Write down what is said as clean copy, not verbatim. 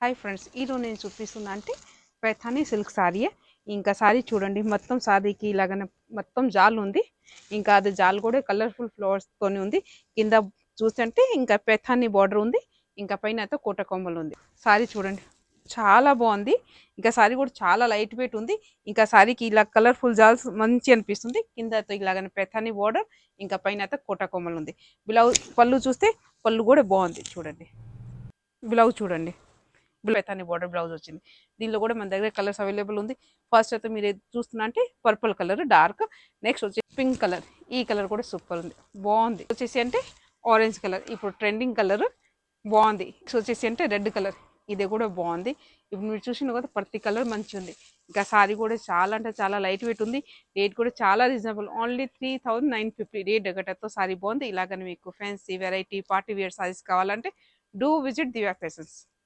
Hi friends, ఈరోజు నేను చూపిస్తున్నా అంటే పైథానీ సిల్క్ సారీయే. ఇంకా సారీ చూడండి, మొత్తం సారీకి ఇలాగనే మొత్తం జాల్ ఉంది. ఇంకా అది జాల్ కూడా కలర్ఫుల్ ఫ్లవర్స్తోని ఉంది. కింద చూస్తుంటే ఇంకా పైథానీ బార్డర్ ఉంది. ఇంకా పైన అయితే కోట కొమ్మలు ఉంది. సారీ చూడండి, చాలా బాగుంది. ఇంకా సారీ కూడా చాలా లైట్ వెయిట్ ఉంది. ఇంకా సారీకి ఇలా కలర్ఫుల్ జాల్స్ మంచి అనిపిస్తుంది. కింద అయితే ఇలాగనే పైథానీ బార్డర్, ఇంకా పైన అయితే కోట కొమ్మలు ఉంది. బ్లౌజ్ పళ్ళు చూస్తే పళ్ళు కూడా బాగుంది చూడండి. బ్లౌజ్ చూడండి, పైథానీ బార్డర్ బ్లౌజ్ వచ్చింది. దీనిలో కూడా మన దగ్గర కలర్స్ అవైలబుల్ ఉంది. ఫస్ట్ అయితే మీరు ఏది చూస్తున్నా అంటే పర్పుల్ కలర్ డార్క్, నెక్స్ట్ వచ్చి పింక్ కలర్. ఈ కలర్ కూడా సూపర్ ఉంది, బాగుంది. వచ్చేసి అంటే ఆరెంజ్ కలర్, ఇప్పుడు ట్రెండింగ్ కలర్, బాగుంది. నెక్స్ట్ వచ్చేసి అంటే రెడ్ కలర్, ఇది కూడా బాగుంది. ఇప్పుడు మీరు చూసిన కదా ప్రతి కలర్ మంచి ఉంది. ఇంకా సారీ కూడా చాలా అంటే చాలా లైట్ వెయిట్ ఉంది. రేట్ కూడా చాలా రీజనబుల్, ఓన్లీ 3950 రేట్ దగ్గరతో సారీ బాగుంది. ఇలాగని మీకు fancy variety party wear saris కావాలంటే డూ విజిట్ దివ్య ఫ్యాషన్స్.